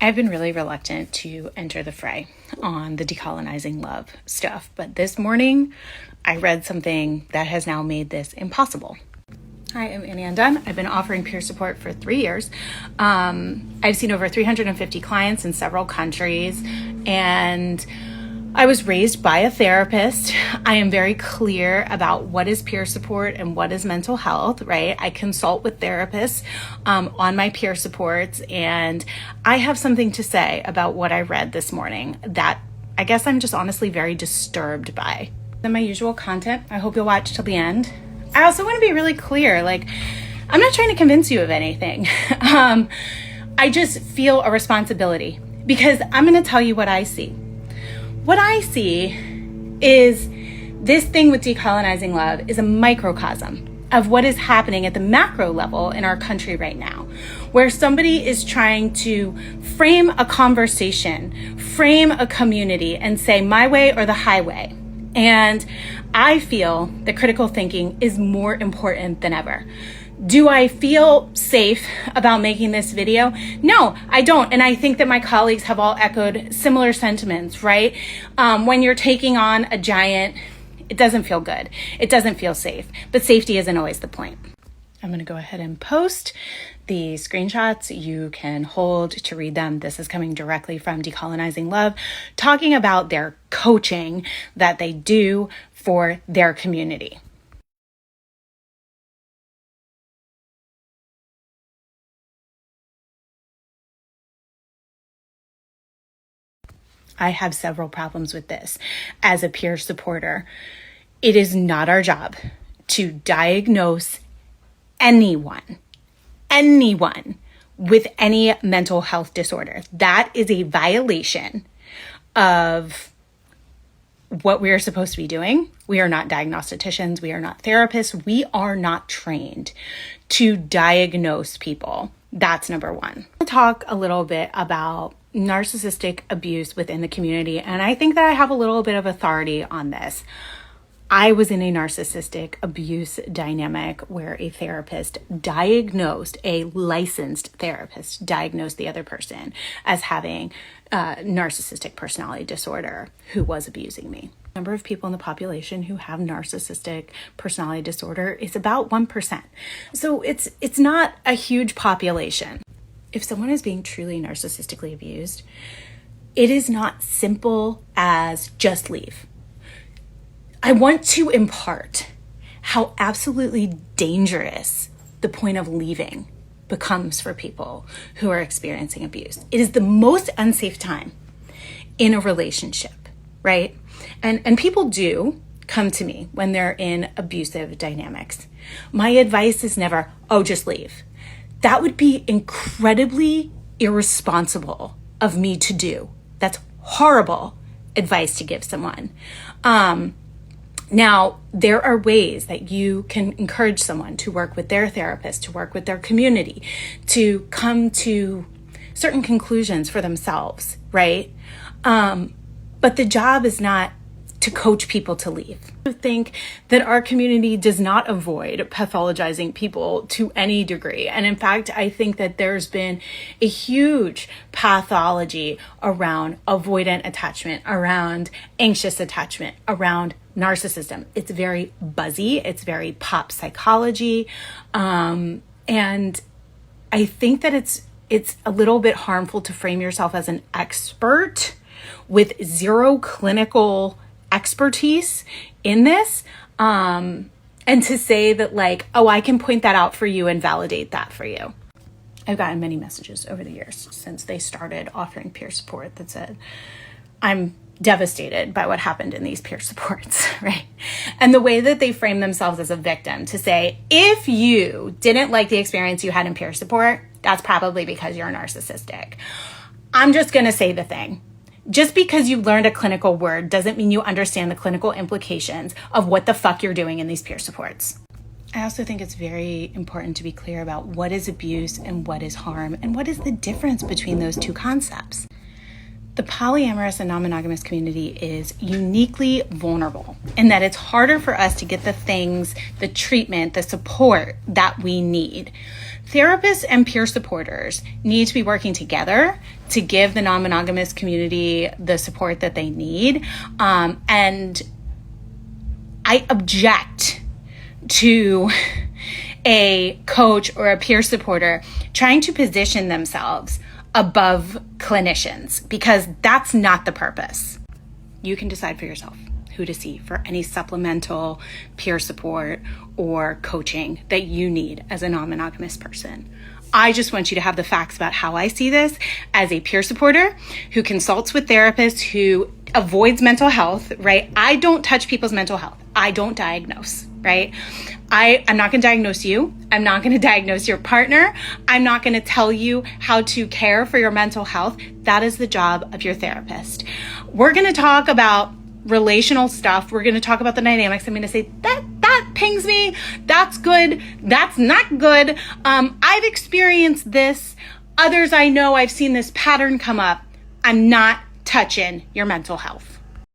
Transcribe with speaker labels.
Speaker 1: I've been really reluctant to enter the fray on the decolonizing love stuff, but this morning I read something that has now made this impossible. Hi, I'm Annie Undone. I've been offering peer support for 3 years. I've seen over 350 clients in several countries, and I was raised by a therapist. I am very clear about what is peer support and what is mental health, right? I consult with therapists on my peer supports, and I have something to say about what I read this morning that I guess I'm just honestly very disturbed by. Than my usual content, I hope you'll watch till the end. I also want to be really clear, I'm not trying to convince you of anything. I just feel a responsibility because I'm going to tell you what I see. What I see is this thing with decolonizing love is a microcosm of what is happening at the macro level in our country right now, where somebody is trying to frame a conversation, frame a community, and say my way or the highway. And I feel that critical thinking is more important than ever. Do I feel safe about making this video? No, I don't. And I think that my colleagues have all echoed similar sentiments, right? When you're taking on a giant, it doesn't feel good. It doesn't feel safe, but safety isn't always the point. I'm going to go ahead and post the screenshots. You can hold to read them. This is coming directly from Decolonizing Love, talking about their coaching that they do for their community. I have several problems with this. As a peer supporter, it is not our job to diagnose anyone with any mental health disorder. That is a violation of what we are supposed to be doing. We are not diagnosticians. We are not therapists. We are not trained to diagnose people. That's number one. I'll talk a little bit about narcissistic abuse within the community, and I think that I have a little bit of authority on this. I was in a narcissistic abuse dynamic where a licensed therapist diagnosed the other person as having narcissistic personality disorder who was abusing me. The number of people in the population who have narcissistic personality disorder is about 1%. So it's not a huge population. If someone is being truly narcissistically abused, it is not simple as just leave. I want to impart how absolutely dangerous the point of leaving becomes for people who are experiencing abuse. It is the most unsafe time in a relationship, right? And people do come to me when they're in abusive dynamics. My advice is never, just leave. That would be incredibly irresponsible of me to do. That's horrible advice to give someone. Now, there are ways that you can encourage someone to work with their therapist, to work with their community, to come to certain conclusions for themselves, right? But the job is not to coach people to leave. I think that our community does not avoid pathologizing people to any degree. And in fact, I think that there's been a huge pathology around avoidant attachment, around anxious attachment, around narcissism. It's very buzzy. It's very pop psychology. And I think that it's a little bit harmful to frame yourself as an expert with zero clinical expertise in this, and to say that I can point that out for you and validate that for you. I've gotten many messages over the years since they started offering peer support that said, I'm devastated by what happened in these peer supports, right? And the way that they frame themselves as a victim to say, if you didn't like the experience you had in peer support, that's probably because you're narcissistic. I'm just going to say the thing. Just because you learned a clinical word doesn't mean you understand the clinical implications of what the fuck you're doing in these peer supports. I also think it's very important to be clear about what is abuse and what is harm, and what is the difference between those two concepts. The polyamorous and non-monogamous community is uniquely vulnerable in that it's harder for us to get the things, the treatment, the support that we need. therapists and peer supporters need to be working together to give the non-monogamous community the support that they need. And I object to a coach or a peer supporter trying to position themselves above clinicians, because that's not the purpose. You can decide for yourself who to see for any supplemental peer support or coaching that you need as a non-monogamous person. I just want you to have the facts about how I see this as a peer supporter who consults with therapists, who avoids mental health, right? I don't touch people's mental health. I don't diagnose, right? I'm not going to diagnose you. I'm not going to diagnose your partner. I'm not going to tell you how to care for your mental health. That is the job of your therapist. We're going to talk about relational stuff. We're going to talk about the dynamics. I'm going to say that pings me. That's good. That's not good. I've experienced this. Others I know, I've seen this pattern come up. I'm not touching your mental health.